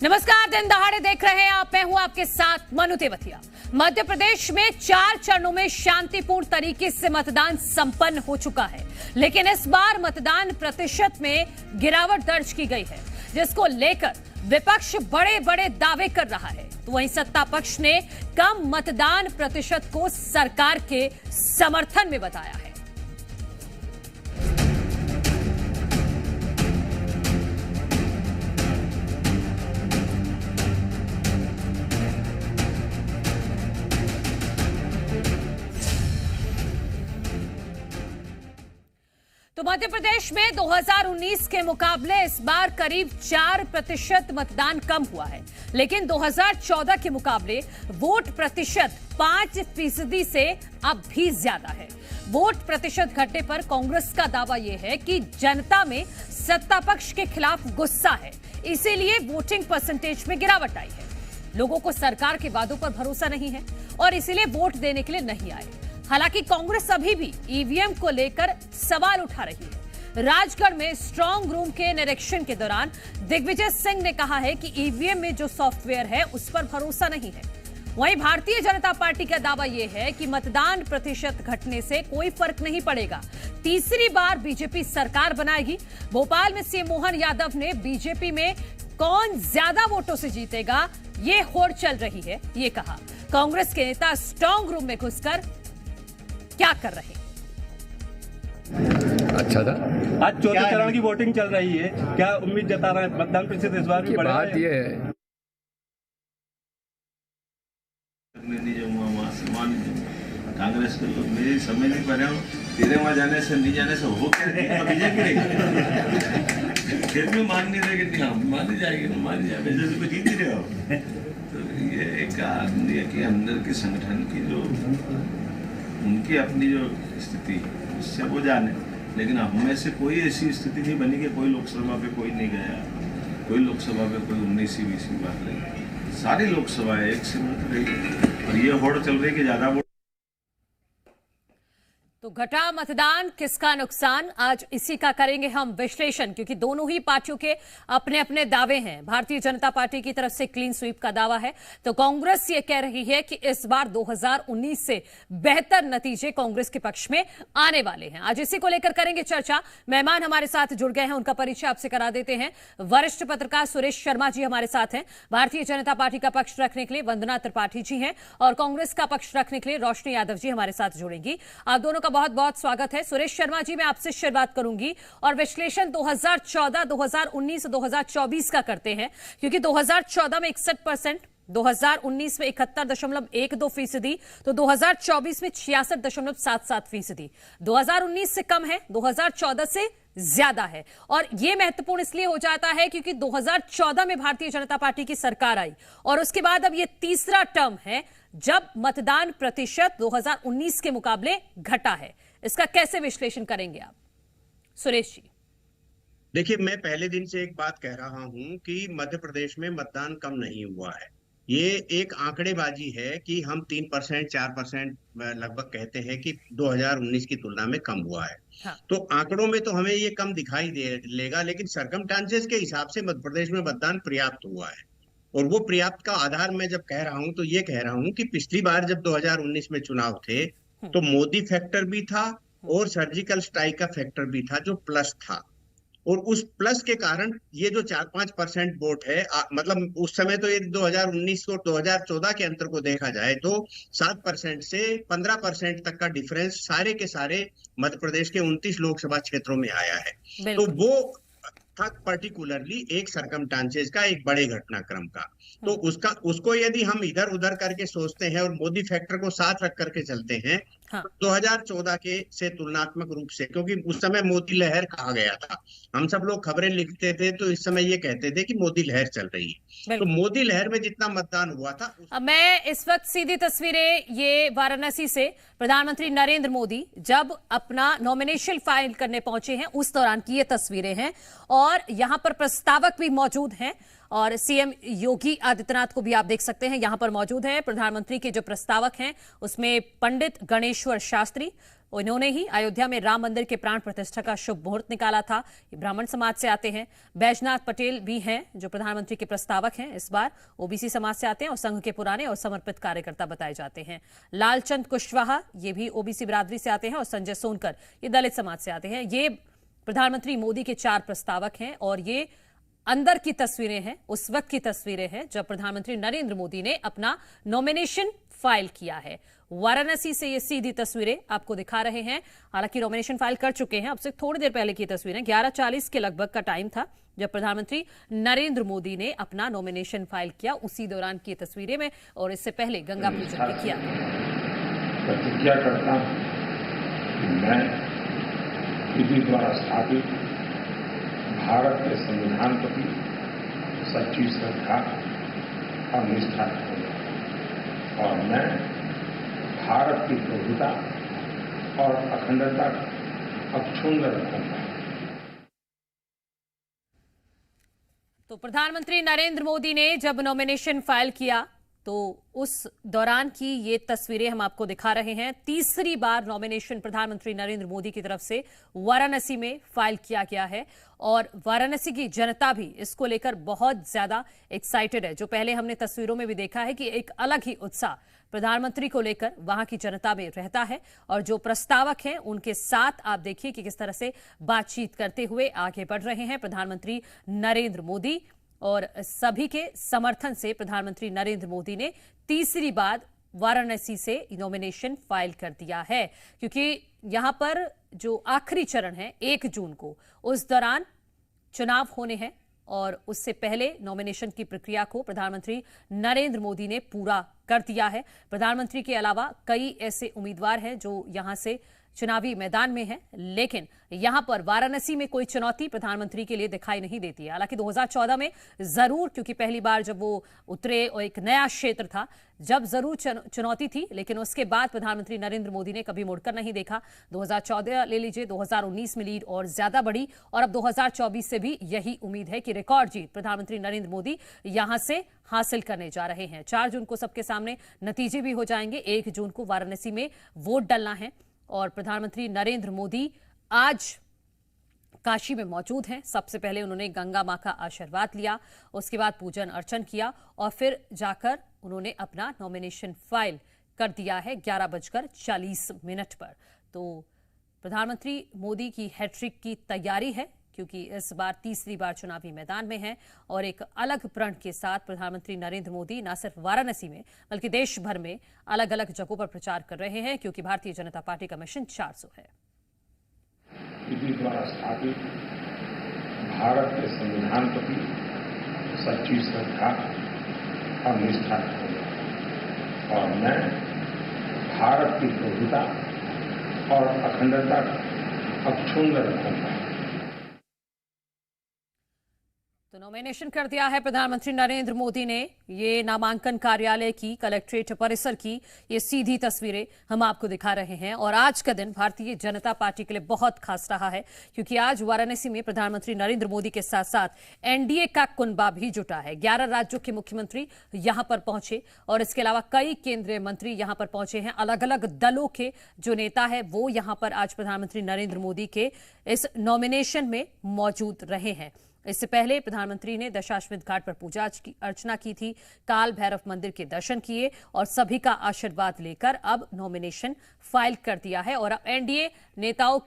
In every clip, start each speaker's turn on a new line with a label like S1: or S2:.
S1: नमस्कार, दिन दहाड़े देख रहे हैं आप। मैं हूं आपके साथ मनु तेवतिया। मध्य प्रदेश में 4 चरणों में शांतिपूर्ण तरीके से मतदान संपन्न हो चुका है, लेकिन इस बार मतदान प्रतिशत में गिरावट दर्ज की गई है, जिसको लेकर विपक्ष बड़े बड़े दावे कर रहा है। तो वहीं सत्ता पक्ष ने कम मतदान प्रतिशत को सरकार के समर्थन में बताया है। तो मध्य प्रदेश में 2019 के मुकाबले इस बार करीब 4% मतदान कम हुआ है, लेकिन 2014 के मुकाबले वोट प्रतिशत 5% से अब भी ज्यादा है। वोट प्रतिशत घटने पर कांग्रेस का दावा यह है कि जनता में सत्ता पक्ष के खिलाफ गुस्सा है, इसीलिए वोटिंग परसेंटेज में गिरावट आई है। लोगों को सरकार के वादों पर भरोसा नहीं है और इसीलिए वोट देने के लिए नहीं आए। हालांकि कांग्रेस अभी भी ईवीएम को लेकर सवाल उठा रही है। राजगढ़ में स्ट्रांग रूम के निरीक्षण के दौरान दिग्विजय सिंह ने कहा है कि ईवीएम में जो सॉफ्टवेयर है उस पर भरोसा नहीं है। वहीं भारतीय जनता पार्टी का दावा यह है कि मतदान प्रतिशत घटने से कोई फर्क नहीं पड़ेगा, तीसरी बार बीजेपी सरकार बनाएगी। भोपाल में सीएम मोहन यादव ने बीजेपी में कौन ज्यादा वोटों से जीतेगा ये होड़ चल रही है, ये कहा। कांग्रेस के नेता स्ट्रांग रूम में घुसकर क्या कर रहे हैं?
S2: अच्छा था।
S3: आज चौथे चरण की वोटिंग चल रही है, क्या उम्मीद जता रहे हैं मतदान प्रतिशत इस बार भी बढ़ेगा?
S2: बात ये है
S4: कांग्रेस के लोग मेरी समझ नहीं पा रहे हो, तेरे वहां जाने से नहीं जाने से हो क्या फिर भी मान नहीं रहे कि हम मानी जाएगी ना मानी जाएगी, जैसे कुछ जीत ही रहे हो। तो ये एक आदमी है कि अंदर के संगठन की जो उनकी अपनी जो स्थिति उससे वो जाने, लेकिन हम में से कोई ऐसी स्थिति नहीं बनी कि कोई लोकसभा पे कोई नहीं गया, कोई लोकसभा पे कोई 19वीं 20वीं बार नहीं, सारी लोकसभाएं एक से मिल रही और ये होड़ चल रही कि ज्यादा वोट।
S1: तो घटा मतदान, किसका नुकसान, आज इसी का करेंगे हम विश्लेषण, क्योंकि दोनों ही पार्टियों के अपने अपने दावे हैं। भारतीय जनता पार्टी की तरफ से क्लीन स्वीप का दावा है, तो कांग्रेस ये कह रही है कि इस बार 2019 से बेहतर नतीजे कांग्रेस के पक्ष में आने वाले हैं। आज इसी को लेकर करेंगे चर्चा। मेहमान हमारे साथ जुड़ गए हैं, उनका परिचय आपसे करा देते हैं। वरिष्ठ पत्रकार सुरेश शर्मा जी हमारे साथ हैं। भारतीय जनता पार्टी का पक्ष रखने के लिए वंदना त्रिपाठी जी हैं और कांग्रेस का पक्ष रखने के लिए रोशनी यादव जी हमारे साथ जुड़ेंगी। आप दोनों बहुत बहुत स्वागत है। सुरेश शर्मा जी, मैं आपसे शुरुआत करूंगी और विश्लेषण 2014, 2019, 2024 का करते हैं, क्योंकि 2014 में 61%, 2019 में 71.12%, तो 2024 में 66.77%। 2019 से कम है, 2014 से ज्यादा है। और यह महत्वपूर्ण इसलिए हो जाता है क्योंकि 2014 में भारतीय जनता पार्टी की सरकार आई और उसके बाद अब यह तीसरा टर्म है जब मतदान प्रतिशत 2019 के मुकाबले घटा है। इसका कैसे विश्लेषण करेंगे आप सुरेश जी?
S5: देखिए, मैं पहले दिन से एक बात कह रहा हूं कि मध्य प्रदेश में मतदान कम नहीं हुआ है। ये एक आंकड़ेबाजी है कि हम 3%, 4% लगभग कहते हैं कि 2019 की तुलना में कम हुआ है। हाँ। तो आंकड़ों में तो हमें ये कम दिखाई लेगा, लेकिन सरकमस्टांसेस के हिसाब से मध्य प्रदेश में मतदान पर्याप्त हुआ है। और वो पर्याप्त का आधार मैं जब कह रहा हूं तो ये कह रहा हूं कि पिछली बार जब 2019 में चुनाव थे तो मोदी फैक्टर भी था और सर्जिकल स्ट्राइक का फैक्टर भी था जो प्लस था, और उस प्लस के कारण ये जो 4-5% वोट है, मतलब उस समय तो ये 2019 और 2014 के अंतर को देखा जाए तो 7% से 15% तक का डिफरेंस सारे के सारे मध्य प्रदेश के 29 लोकसभा क्षेत्रों में आया है। तो वो था पर्टिकुलरली एक सरकमस्टांसेस का, एक बड़े घटनाक्रम का। तो उसको यदि हम इधर उधर करके सोचते हैं और मोदी फैक्टर को साथ रख करके चलते हैं, हाँ। 2014 के से तुलनात्मक रूप से, क्योंकि उस समय मोदी लहर कहा गया था, हम सब लोग खबरें लिखते थे तो इस समय ये कहते थे कि मोदी लहर चल रही है। तो मोदी लहर में जितना मतदान हुआ था
S1: मैं इस वक्त सीधी तस्वीरें ये वाराणसी से प्रधानमंत्री नरेंद्र मोदी जब अपना नॉमिनेशन फाइल करने पहुंचे हैं उस दौरान की ये तस्वीरें हैं, और यहां पर प्रस्तावक भी मौजूद हैं और सीएम योगी आदित्यनाथ को भी आप देख सकते हैं यहां पर मौजूद है। प्रधानमंत्री के जो प्रस्तावक हैं उसमें पंडित गणेश्वर शास्त्री, उन्होंने ही अयोध्या में राम मंदिर के प्राण प्रतिष्ठा का शुभ मुहूर्त निकाला था। ये ब्राह्मण समाज से आते हैं। बैजनाथ पटेल भी हैं जो प्रधानमंत्री के प्रस्तावक हैं। इस बार ओबीसी समाज से आते हैं और संघ के पुराने और समर्पित कार्यकर्ता बताए जाते हैं। लालचंद कुशवाहा ये भी ओबीसी बिरादरी से आते हैं और संजय सोनकर ये दलित समाज से आते हैं। ये प्रधानमंत्री मोदी के 4 प्रस्तावक हैं और ये अंदर की तस्वीरें हैं, उस वक्त की तस्वीरें हैं जब प्रधानमंत्री नरेंद्र मोदी ने अपना नॉमिनेशन फाइल किया है। वाराणसी से ये सीधी तस्वीरें आपको दिखा रहे हैं। हालांकि नॉमिनेशन फाइल कर चुके हैं, अब से थोड़ी देर पहले की तस्वीरें 11:40 के लगभग का टाइम था जब प्रधानमंत्री नरेंद्र मोदी ने अपना नॉमिनेशन फाइल किया। उसी दौरान की तस्वीरें में और इससे पहले गंगा पूजन भी किया।
S2: प्रतिज्ञा करता हूं कि मैं विधि द्वारा स्थापित भारत के संविधान प्रति सच्ची श्रद्धा और निष्ठा रखूंगा और मैं भारत की प्रभुता और अखंडता अक्षुण्ण रखूंगा।
S1: तो प्रधानमंत्री नरेंद्र मोदी ने जब नॉमिनेशन फाइल किया तो उस दौरान की ये तस्वीरें हम आपको दिखा रहे हैं। तीसरी बार नॉमिनेशन प्रधानमंत्री नरेंद्र मोदी की तरफ से वाराणसी में फाइल किया गया है और वाराणसी की जनता भी इसको लेकर बहुत ज्यादा एक्साइटेड है। जो पहले हमने तस्वीरों में भी देखा है कि एक अलग ही उत्साह प्रधानमंत्री को लेकर वहां की जनता में रहता है और जो प्रस्तावक हैं उनके साथ आप देखिए कि किस तरह से बातचीत करते हुए आगे बढ़ रहे हैं प्रधानमंत्री नरेंद्र मोदी। और सभी के समर्थन से प्रधानमंत्री नरेंद्र मोदी ने तीसरी बार वाराणसी से नॉमिनेशन फाइल कर दिया है, क्योंकि यहां पर जो आखिरी चरण है 1 जून को, उस दौरान चुनाव होने हैं और उससे पहले नॉमिनेशन की प्रक्रिया को प्रधानमंत्री नरेंद्र मोदी ने पूरा कर दिया है। प्रधानमंत्री के अलावा कई ऐसे उम्मीदवार हैं जो यहां से चुनावी मैदान में है, लेकिन यहां पर वाराणसी में कोई चुनौती प्रधानमंत्री के लिए दिखाई नहीं देती है। हालांकि 2014 में जरूर, क्योंकि पहली बार जब वो उतरे और एक नया क्षेत्र था, जब जरूर चुनौती थी, लेकिन उसके बाद प्रधानमंत्री नरेंद्र मोदी ने कभी मुड़कर नहीं देखा। 2014 ले लीजिए, 2019 में लीड और ज्यादा बढ़ी और अब 2024 से भी यही उम्मीद है कि रिकॉर्ड जीत प्रधानमंत्री नरेंद्र मोदी यहां से हासिल करने जा रहे हैं। 4 जून को सबके सामने नतीजे भी हो जाएंगे। 1 जून को वाराणसी में वोट डालना है और प्रधानमंत्री नरेंद्र मोदी आज काशी में मौजूद हैं। सबसे पहले उन्होंने गंगा मां का आशीर्वाद लिया, उसके बाद पूजन अर्चन किया और फिर जाकर उन्होंने अपना नॉमिनेशन फाइल कर दिया है 11:40 पर। तो प्रधानमंत्री मोदी की हैट्रिक की तैयारी है, क्योंकि इस बार तीसरी बार चुनावी मैदान में है और एक अलग प्रण के साथ प्रधानमंत्री नरेंद्र मोदी न सिर्फ वाराणसी में बल्कि देश भर में अलग अलग जगहों पर प्रचार कर रहे हैं, क्योंकि भारतीय जनता पार्टी का मिशन 400 है।
S2: विधि द्वारा स्थापित भारत के संविधान प्रति सच्ची श्रद्धा और निष्ठा रखूंगा और मैं भारत की प्रभुता और अखंडता अक्षुण्ण रखूंगा।
S1: तो नॉमिनेशन कर दिया है प्रधानमंत्री नरेंद्र मोदी ने। ये नामांकन कार्यालय की, कलेक्ट्रेट परिसर की ये सीधी तस्वीरें हम आपको दिखा रहे हैं और आज का दिन भारतीय जनता पार्टी के लिए बहुत खास रहा है, क्योंकि आज वाराणसी में प्रधानमंत्री नरेंद्र मोदी के साथ साथ एनडीए का कुनबा भी जुटा है। 11 राज्यों के मुख्यमंत्री यहां पर पहुंचे और इसके अलावा कई केंद्रीय मंत्री यहां पर पहुंचे हैं। अलग अलग दलों के जो नेता है वो यहां पर आज प्रधानमंत्री नरेंद्र मोदी के इस नॉमिनेशन में मौजूद रहे हैं। इससे पहले प्रधानमंत्री ने दशाश्वमेध घाट पर पूजा अर्चना की थी, काल भैरव मंदिर के दर्शन किए और सभी का आशीर्वाद लेकर अब नॉमिनेशन फाइल कर दिया है और अब एनडीए नेताओं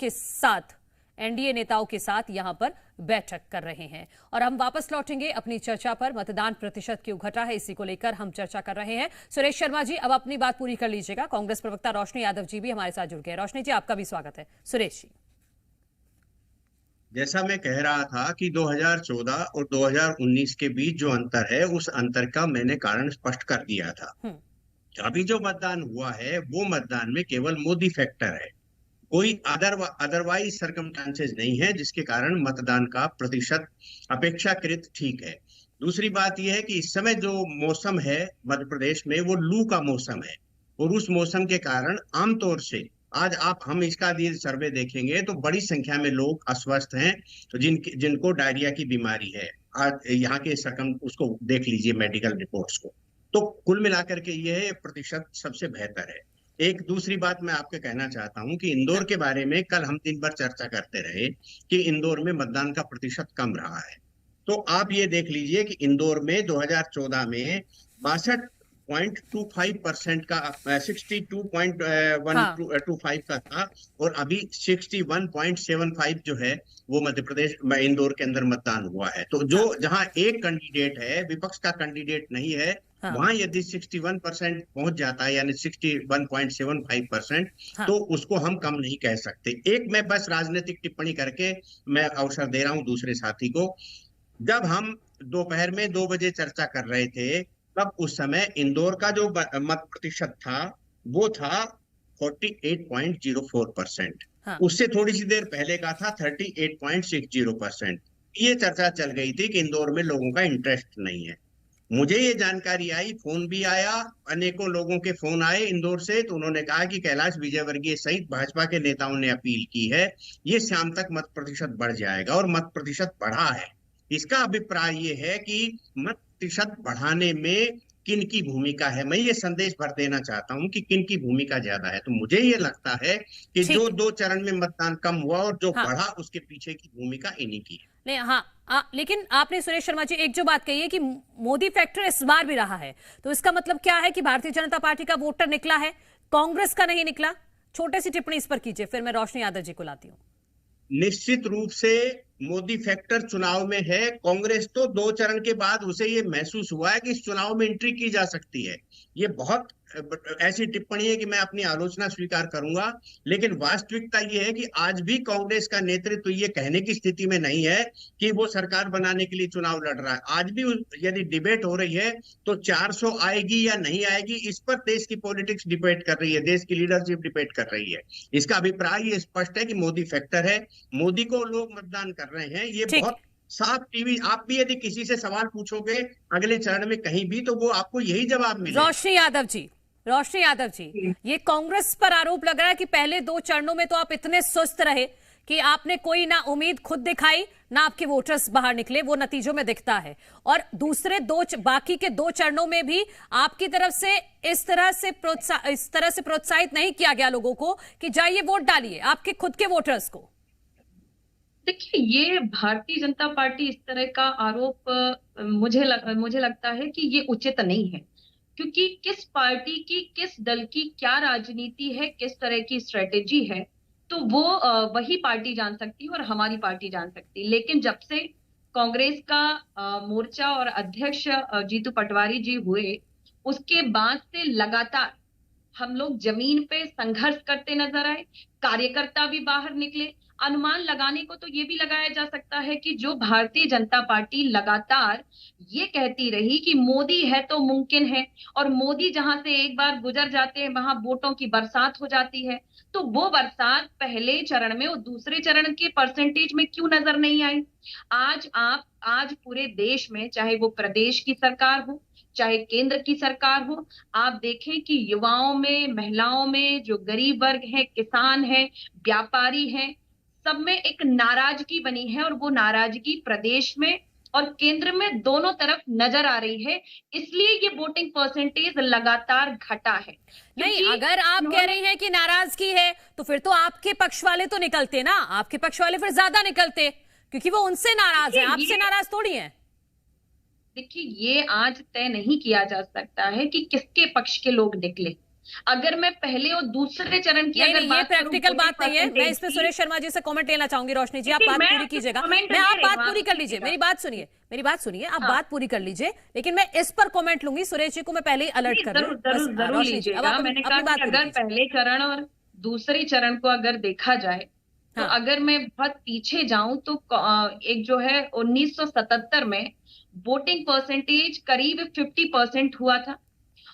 S1: के साथ यहां पर बैठक कर रहे हैं। और हम वापस लौटेंगे अपनी चर्चा पर। मतदान प्रतिशत क्यों घटा है, इसी को लेकर हम चर्चा कर रहे हैं। सुरेश शर्मा जी, अब अपनी बात पूरी कर लीजिएगा। कांग्रेस प्रवक्ता रोशनी यादव जी भी हमारे साथ जुड़ गए। रोशनी जी, आपका भी स्वागत है। सुरेश जी,
S5: जैसा मैं कह रहा था कि 2014 और 2019 के बीच जो अंतर है, उस अंतर का मैंने कारण स्पष्ट कर दिया था। अभी जो मतदान हुआ है वो मतदान में केवल मोदी फैक्टर है, कोई अदरवाइज सर्कमस्टांसेस नहीं है, जिसके कारण मतदान का प्रतिशत अपेक्षाकृत ठीक है। दूसरी बात यह है कि इस समय जो मौसम है मध्य प्रदेश में वो लू का मौसम है और उस मौसम के कारण आमतौर से आज हम इसका यदि सर्वे देखेंगे तो बड़ी संख्या में लोग अस्वस्थ हैं, तो जिनको डायरिया की बीमारी है। आज यहाँ के उसको देख लीजिए मेडिकल रिपोर्ट्स को, तो कुल मिलाकर के ये प्रतिशत सबसे बेहतर है। एक दूसरी बात मैं आपके कहना चाहता हूं कि इंदौर के बारे में कल हम दिन भर चर्चा करते रहे कि इंदौर में मतदान का प्रतिशत कम रहा है। तो आप ये देख लीजिए कि इंदौर में 2014 में 62.25% का 62.125 का था, और अभी 61.75 जो है वो मध्य प्रदेश में इंदौर के अंदर मतदान हुआ है। तो जो जहां एक कैंडिडेट है, विपक्ष का कैंडिडेट नहीं है, वहां यदि 61% पहुंच जाता है, यानी 61.75%, तो उसको हम कम नहीं कह सकते। एक मैं बस राजनीतिक टिप्पणी करके मैं अवसर दे रहा हूं दूसरे साथी को। जब हम दोपहर में 2 बजे चर्चा कर रहे थे, तब उस समय इंदौर का जो मत प्रतिशत था वो था 48.04%। उससे थोड़ी सी देर पहले का था 38.60%। ये चर्चा चल गई थी कि इंदौर में लोगों का इंटरेस्ट नहीं है। मुझे ये जानकारी आई, फोन भी आया, अनेकों लोगों के फोन आए इंदौर से, तो उन्होंने कहा कि कैलाश विजयवर्गीय सहित भाजपा के नेताओं ने अपील की है, ये शाम तक मत प्रतिशत बढ़ जाएगा, और मत प्रतिशत बढ़ा है। इसका अभिप्राय ये है कि मत प्रतिशत बढ़ाने में किन की भूमिका है। मैं ये संदेश भर देना चाहता हूं कि किन की भूमिका ज्यादा है। तो मुझे ये लगता है कि जो 2 चरण में मतदान कम हुआ और जो बढ़ा, उसके पीछे की भूमिका इन्हीं की है।
S1: नहीं, लेकिन आपने सुरेश शर्मा जी एक जो बात कही है कि मोदी फैक्टर इस बार भी रहा है, तो इसका मतलब क्या है कि भारतीय जनता पार्टी का वोटर निकला है, कांग्रेस का नहीं निकला? छोटे सी टिप्पणी इस पर कीजिए, फिर मैं रोशनी यादव जी को लाती हूँ।
S5: निश्चित रूप से मोदी फैक्टर चुनाव में है। कांग्रेस तो 2 चरण के बाद उसे ये महसूस हुआ है कि इस चुनाव में एंट्री की जा सकती है। ये बहुत ऐसी टिप्पणी है कि मैं अपनी आलोचना स्वीकार करूंगा, लेकिन वास्तविकता ये है कि आज भी कांग्रेस का नेतृत्व ये कहने की स्थिति में नहीं है कि वो सरकार बनाने के लिए चुनाव लड़ रहा है। आज भी यदि डिबेट हो रही है तो 400 आएगी या नहीं आएगी, इस पर देश की पॉलिटिक्स डिबेट कर रही है, देश की लीडरशिप डिबेट कर रही है। इसका अभिप्राय ये स्पष्ट है कि मोदी फैक्टर है, मोदी को लोग मतदान कर रहे हैं। ये बहुत साफ टीवी, आप भी यदि किसी से सवाल पूछोगे अगले चरण में कहीं भी, तो वो आपको यही जवाब मिलेगा।
S1: रोशनी यादव जी, ये कांग्रेस पर आरोप लग रहा है कि पहले 2 चरणों में तो आप इतने सुस्त रहे कि आपने कोई ना उम्मीद खुद दिखाई, ना आपके वोटर्स बाहर निकले, वो नतीजों में दिखता है। और दूसरे बाकी के 2 चरणों में भी आपकी तरफ से इस तरह से प्रोत्साहित नहीं किया गया लोगों को कि जाइए वोट डालिए, आपके खुद के वोटर्स को।
S6: देखिए, ये भारतीय जनता पार्टी इस तरह का आरोप मुझे लगता है कि ये उचित नहीं है, क्योंकि किस पार्टी की, किस दल की क्या राजनीति है, किस तरह की स्ट्रेटेजी है, तो वो वही पार्टी जान सकती है और हमारी पार्टी जान सकती है। लेकिन जब से कांग्रेस का मोर्चा और अध्यक्ष जीतू पटवारी जी हुए, उसके बाद से लगातार हम लोग जमीन पे संघर्ष करते नजर आए, कार्यकर्ता भी बाहर निकले। अनुमान लगाने को तो ये भी लगाया जा सकता है कि जो भारतीय जनता पार्टी लगातार ये कहती रही कि मोदी है तो मुमकिन है, और मोदी जहां से एक बार गुजर जाते हैं वहां वोटों की बरसात हो जाती है, तो वो बरसात पहले चरण में और दूसरे चरण के परसेंटेज में क्यों नजर नहीं आई? आज पूरे देश में, चाहे वो प्रदेश की सरकार हो, चाहे केंद्र की सरकार हो, आप देखें कि युवाओं में, महिलाओं में, जो गरीब वर्ग है, किसान है, व्यापारी है, सब में एक नाराजगी बनी है, और वो नाराजगी प्रदेश में और केंद्र में दोनों तरफ नजर आ रही है। इसलिए ये वोटिंग परसेंटेज लगातार घटा है।
S1: नहीं, अगर आप कह रही हैं कि नाराजगी है, तो फिर तो आपके पक्ष वाले तो निकलते ना, आपके पक्ष वाले फिर ज्यादा निकलते, क्योंकि वो उनसे नाराज है, आपसे नाराज थोड़ी है।
S6: देखिए, ये आज तय नहीं किया जा सकता है कि किसके पक्ष के लोग निकले। अगर मैं पहले और दूसरे चरण की अगर बात
S1: प्रैक्टिकल बात नहीं है। मैं इसमें सुरेश शर्मा जी से कमेंट लेना चाहूंगी। रोशनी जी, आप बात पूरी कीजिएगा, आप बात पूरी कर लीजिए, मेरी बात सुनिए, आप बात पूरी कर लीजिए, लेकिन मैं इस पर कमेंट लूंगी। सुरेश जी को मैं पहले ही अलर्ट कर
S6: जरूर लीजिएगा। मैंने कहा कि अगर पहले चरण और दूसरे चरण को अगर देखा जाए, तो अगर मैं बहुत पीछे जाऊं तो एक जो है 1977 में वोटिंग परसेंटेज करीब 50% हुआ था,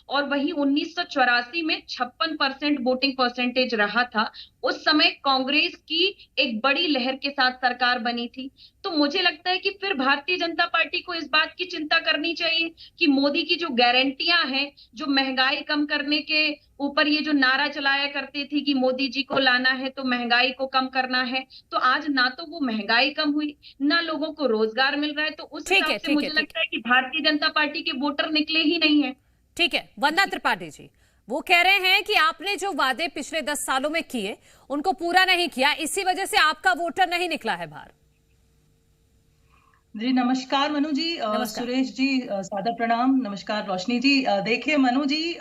S6: और वही 1984 में 56% वोटिंग परसेंटेज रहा था। उस समय कांग्रेस की एक बड़ी लहर के साथ सरकार बनी थी। तो मुझे लगता है कि फिर भारतीय जनता पार्टी को इस बात की चिंता करनी चाहिए कि मोदी की जो गारंटियां हैं, जो महंगाई कम करने के ऊपर ये जो नारा चलाया करते थे कि मोदी जी को लाना है तो महंगाई को कम करना है, तो आज ना तो वो महंगाई कम हुई, ना लोगों को रोजगार मिल रहा है। तो उस हिसाब से मुझे लगता है कि भारतीय जनता पार्टी के वोटर निकले ही नहीं है।
S1: ठीक है, वंदना त्रिपाठी जी, वो कह रहे हैं कि आपने जो वादे पिछले 10 सालों में किए उनको पूरा नहीं किया, इसी वजह से आपका वोटर नहीं निकला है बाहर।
S7: जी नमस्कार मनु जी, सुरेश जी सादर प्रणाम। नमस्कार रोशनी जी। देखिए मनु जी,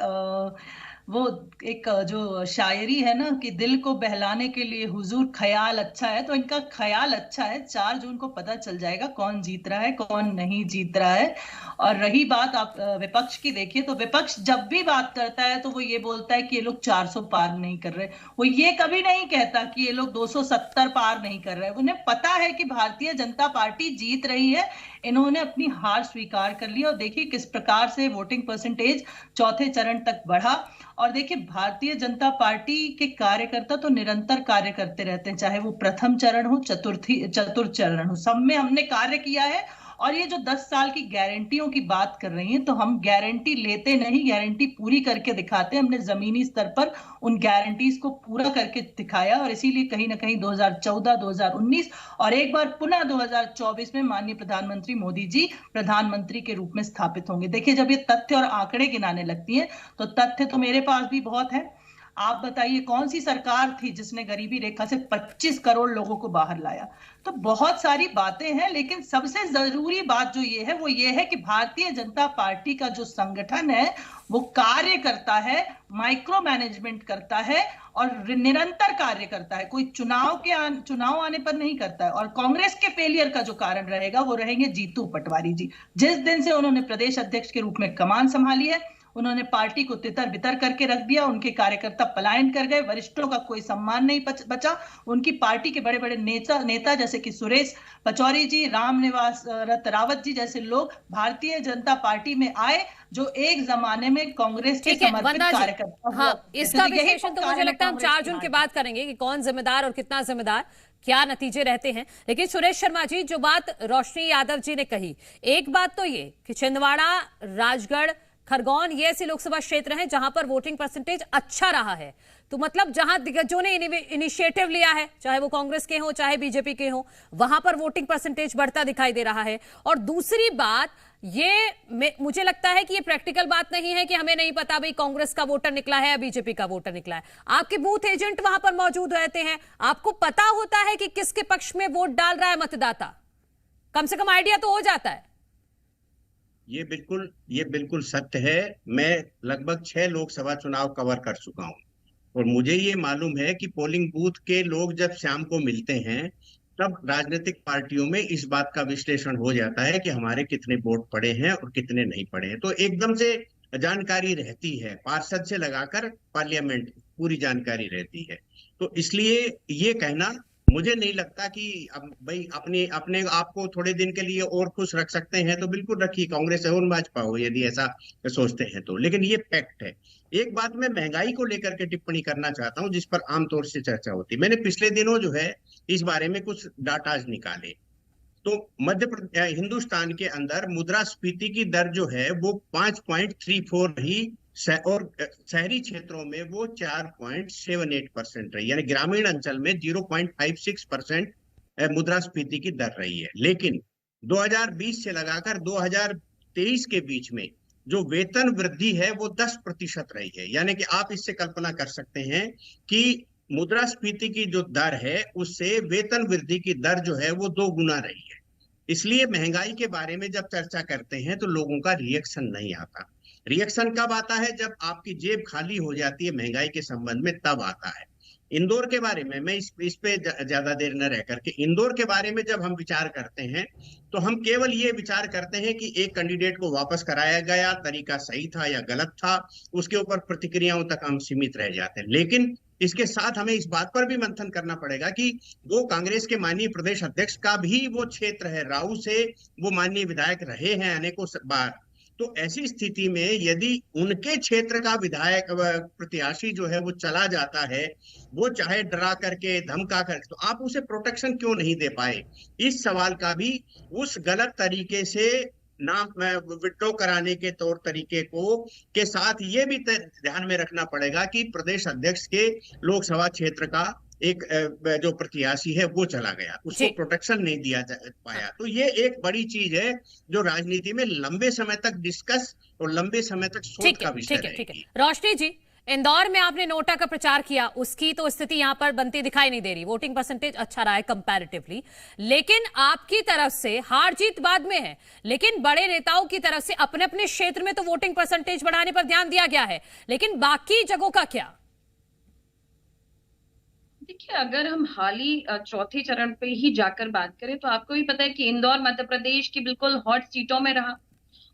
S7: वो एक जो शायरी है ना कि दिल को बहलाने के लिए हुजूर ख्याल अच्छा है, तो इनका ख्याल अच्छा है। 4 जून को पता चल जाएगा कौन जीत रहा है कौन नहीं जीत रहा है। और रही बात आप विपक्ष की, देखिए तो विपक्ष जब भी बात करता है तो वो ये बोलता है कि ये लोग 400 पार नहीं कर रहे। वो ये कभी नहीं कहता कि ये लोग 270 पार नहीं कर रहे। उन्हें पता है कि भारतीय जनता पार्टी जीत रही है। इन्होंने अपनी हार स्वीकार कर ली और देखिए किस प्रकार से वोटिंग परसेंटेज चौथे चरण तक बढ़ा। और देखिए भारतीय जनता पार्टी के कार्यकर्ता तो निरंतर कार्य करते रहते हैं, चाहे वो प्रथम चरण हो चतुर्थ चरण हो, सब में हमने कार्य किया है। और ये जो 10 साल की गारंटियों की बात कर रही हैं, तो हम गारंटी लेते नहीं, गारंटी पूरी करके दिखाते हैं। हमने जमीनी स्तर पर उन गारंटीज को पूरा करके दिखाया और इसीलिए कहीं ना कहीं 2014, 2019 और एक बार पुनः 2024 में माननीय प्रधानमंत्री मोदी जी प्रधानमंत्री के रूप में स्थापित होंगे। देखिए जब ये तथ्य और आंकड़े गिनाने लगती हैं तो तथ्य तो मेरे पास भी बहुत है। आप बताइए कौन सी सरकार थी जिसने गरीबी रेखा से 25 करोड़ लोगों को बाहर लाया। तो बहुत सारी बातें हैं, लेकिन सबसे जरूरी बात जो ये है वो ये है कि भारतीय जनता पार्टी का जो संगठन है वो कार्य करता है, माइक्रो मैनेजमेंट करता है और निरंतर कार्य करता है। कोई चुनाव आने पर नहीं करता है। और कांग्रेस के फेलियर का जो कारण रहेगा वो रहेंगे जीतू पटवारी जी। जिस दिन से उन्होंने प्रदेश अध्यक्ष के रूप में कमान संभाली है, उन्होंने पार्टी को तितर बितर करके रख दिया। उनके कार्यकर्ता पलायन कर गए, वरिष्ठों का कोई सम्मान नहीं बचा। उनकी पार्टी के बड़े बड़े नेता जैसे कि सुरेश पचौरी जी, रामनिवास रावत जी जैसे लोग भारतीय जनता पार्टी में आए, जो एक जमाने में कांग्रेस के समर्पित कार्यकर्ता।
S1: हाँ, इसका विश्लेषण तो मुझे लगता है हम 4 जून के बाद करेंगे कि कौन जिम्मेदार और कितना जिम्मेदार, क्या नतीजे रहते हैं। लेकिन सुरेश शर्मा जी, जो बात रोशनी यादव जी ने कही, एक बात तो ये कि छिंदवाड़ा, राजगढ़, खरगोन ये ऐसे लोकसभा क्षेत्र हैं जहां पर वोटिंग परसेंटेज अच्छा रहा है। तो मतलब जहां दिग्गजों ने इनिशिएटिव लिया है, चाहे वो कांग्रेस के हो चाहे बीजेपी के हो, वहां पर वोटिंग परसेंटेज बढ़ता दिखाई दे रहा है। और दूसरी बात ये मुझे लगता है कि ये प्रैक्टिकल बात नहीं है कि हमें नहीं पता भाई कांग्रेस का वोटर निकला है या बीजेपी का वोटर निकला है। आपके बूथ एजेंट वहां पर मौजूद रहते हैं, आपको पता होता है कि किसके पक्ष में वोट डाल रहा है मतदाता, कम से कम आइडिया तो हो जाता है।
S5: ये बिल्कुल सत्य है। मैं लगभग 6 लोकसभा चुनाव कवर कर चुका हूं और मुझे ये मालूम है कि पोलिंग बूथ के लोग जब शाम को मिलते हैं तब राजनीतिक पार्टियों में इस बात का विश्लेषण हो जाता है कि हमारे कितने वोट पड़े हैं और कितने नहीं पड़े हैं। तो एकदम से जानकारी रहती है, पार्षद से लगाकर पार्लियामेंट पूरी जानकारी रहती है। तो इसलिए ये कहना, मुझे नहीं लगता कि अब भाई अपने आप को थोड़े दिन के लिए और खुश रख सकते हैं तो बिल्कुल रखिए, कांग्रेस और भाजपा हो यदि ऐसा सोचते हैं तो। लेकिन ये फैक्ट है। एक बात मैं महंगाई को लेकर के टिप्पणी करना चाहता हूं जिस पर आमतौर से चर्चा होती है। मैंने पिछले दिनों जो है इस बारे में कुछ डाटाज निकाले तो हिंदुस्तान के अंदर मुद्रास्फीति की दर जो है वो 5.34 रही और शहरी क्षेत्रों में वो 4.78% रही, यानी ग्रामीण अंचल में 0.56% मुद्रास्फीति की दर रही है। लेकिन 2020 से लगाकर 2023 के बीच में जो वेतन वृद्धि है वो 10% रही है। यानी कि आप इससे कल्पना कर सकते हैं कि मुद्रास्फीति की जो दर है उससे वेतन वृद्धि की दर जो है वो 2 गुना रही है। इसलिए महंगाई के बारे में जब चर्चा करते हैं तो लोगों का रिएक्शन नहीं आता। रिएक्शन कब आता है? जब आपकी जेब खाली हो जाती है महंगाई के संबंध में, तब आता है। इंदौर के बारे में मैं इस पे ज्यादा देर न रह करके, इंदौर के बारे में जब हम विचार करते हैं तो हम केवल ये विचार करते हैं कि एक कैंडिडेट को वापस कराया गया, तरीका सही था या गलत था, उसके ऊपर प्रतिक्रियाओं तक हम सीमित रह जाते हैं। लेकिन इसके साथ हमें इस बात पर भी मंथन करना पड़ेगा कि वो कांग्रेस के माननीय प्रदेश अध्यक्ष का भी वो क्षेत्र है, राऊ से वो माननीय विधायक रहे हैं अनेकों बार। तो ऐसी स्थिति में यदि उनके क्षेत्र का विधायक प्रत्याशी जो है वो चला जाता है, वो चाहे डरा करके धमका करके, तो आप उसे प्रोटेक्शन क्यों नहीं दे पाए? इस सवाल का भी उस गलत तरीके से नाम विड्रॉ कराने के तौर तरीके को के साथ ये भी ध्यान में रखना पड़ेगा कि प्रदेश अध्यक्ष के लोकसभा क्षेत्र का एक जो प्रत्याशी है वो चला गया, उसको प्रोटेक्शन नहीं दिया पाया। तो ये एक बड़ी चीज है जो राजनीति में लंबे समय तक डिस्कस और लंबे समय तक सोच का विषय रहेगी।
S1: रोशनी जी, इंदौर में आपने नोटा का प्रचार किया, उसकी तो स्थिति यहां पर बनती दिखाई नहीं दे रही। वोटिंग परसेंटेज अच्छा रहा है कंपैरेटिवली, लेकिन आपकी तरफ से हार जीत बाद में है, लेकिन बड़े नेताओं की तरफ से अपने अपने क्षेत्र में तो वोटिंग परसेंटेज बढ़ाने पर ध्यान दिया गया है, लेकिन बाकी जगहों का क्या?
S6: देखिए, अगर हम हाल ही चौथे चरण पे ही जाकर बात करें तो आपको भी पता है कि इंदौर मध्य प्रदेश की बिल्कुल हॉट सीटों में रहा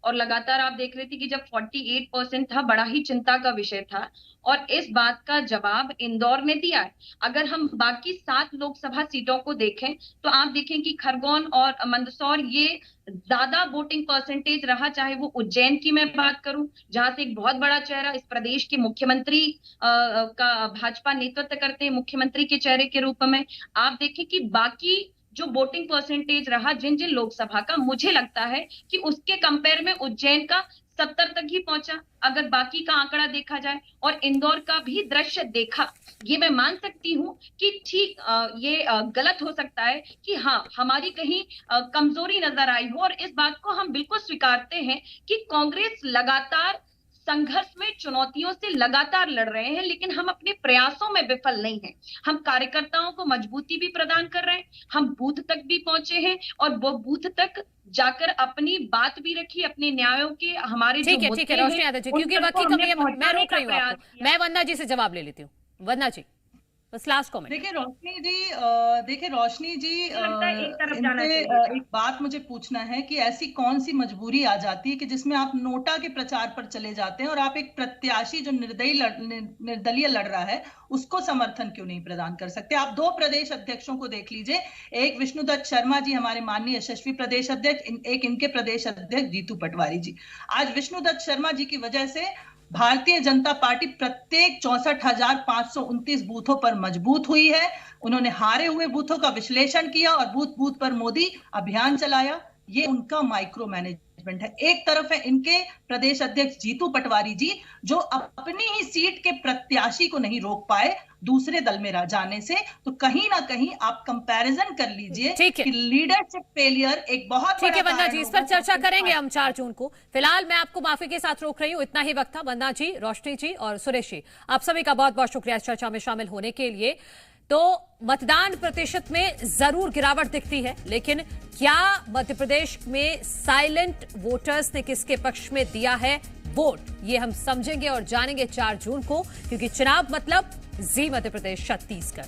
S6: और लगातार आप देख रहे थे कि जब 48% था, बड़ा ही चिंता का विषय था और इस बात का जवाब इंदौर ने दिया है। अगर हम बाकी 7 लोकसभा सीटों को देखें तो आप देखें कि खरगोन और मंदसौर ये ज्यादा वोटिंग परसेंटेज रहा, चाहे वो उज्जैन की मैं बात करूं जहां से एक बहुत बड़ा चेहरा इस प्रदेश के मुख्यमंत्री का भाजपा नेतृत्व करते हैं, मुख्यमंत्री के चेहरे के रूप में। आप देखें कि बाकी जो वोटिंग परसेंटेज रहा जिन जिन लोकसभा का, मुझे लगता है कि उसके कंपेयर में उज्जैन का 70 तक ही पहुंचा अगर बाकी का आंकड़ा देखा जाए, और इंदौर का भी दृश्य देखा। ये मैं मान सकती हूं कि ठीक ये गलत हो सकता है कि हाँ हमारी कहीं कमजोरी नजर आई हो, और इस बात को हम बिल्कुल स्वीकारते हैं कि कांग्रेस लगातार संघर्ष में चुनौतियों से लगातार लड़ रहे हैं, लेकिन हम अपने प्रयासों में विफल नहीं हैं। हम कार्यकर्ताओं को मजबूती भी प्रदान कर रहे हैं, हम बूथ तक भी पहुंचे हैं और वो बूथ तक जाकर अपनी बात भी रखी, अपने न्यायों के हमारे
S1: ठीक है रोशनी यादव जी, क्योंकि वक्त की कमी है, मैं रोक रही हूँ आपको। मैं वंदना जी से जवाब ले लेती हूँ। वंदना जी बस लास्ट कमेंट।
S7: देखिए रोशनी जी एक बात मुझे पूछना है कि ऐसी कौन सी मजबूरी आ जाती है कि जिसमें आप नोटा के प्रचार पर चले जाते हैं और आप एक प्रत्याशी जो निर्दलीय लड़ रहा है उसको समर्थन क्यों नहीं प्रदान कर सकते? आप 2 प्रदेश अध्यक्षों को देख लीजिए, एक विष्णुदत्त शर्मा जी हमारे माननीय यशस्वी प्रदेश अध्यक्ष, एक इनके प्रदेश अध्यक्ष जीतू पटवारी जी। आज विष्णुदत्त शर्मा जी की वजह से भारतीय जनता पार्टी प्रत्येक 64,529 बूथों पर मजबूत हुई है। उन्होंने हारे हुए बूथों का विश्लेषण किया और बूथ बूथ पर मोदी अभियान चलाया। ये उनका माइक्रो मैनेजमेंट है। एक तरफ है इनके प्रदेश अध्यक्ष जीतू पटवारी जी जो अपनी ही सीट के प्रत्याशी को नहीं रोक पाए दूसरे दल में जाने से। तो कहीं ना कहीं आप कंपैरिजन कर लीजिए कि लीडरशिप फेलियर एक बहुत
S1: ठीक है। वंदना जी, इस पर चर्चा करेंगे हम 4 जून को। फिलहाल मैं आपको माफी के साथ रोक रही हूं, इतना ही वक्त था। वंदना जी, रोशनी जी और सुरेश जी, आप सभी का बहुत बहुत शुक्रिया इस चर्चा में शामिल होने के लिए। तो मतदान प्रतिशत में जरूर गिरावट दिखती है, लेकिन क्या मध्य प्रदेश में साइलेंट वोटर्स ने किसके पक्ष में दिया है वोट, ये हम समझेंगे और जानेंगे 4 जून को, क्योंकि चुनाव मतलब जी मध्य प्रदेश छत्तीसगढ़।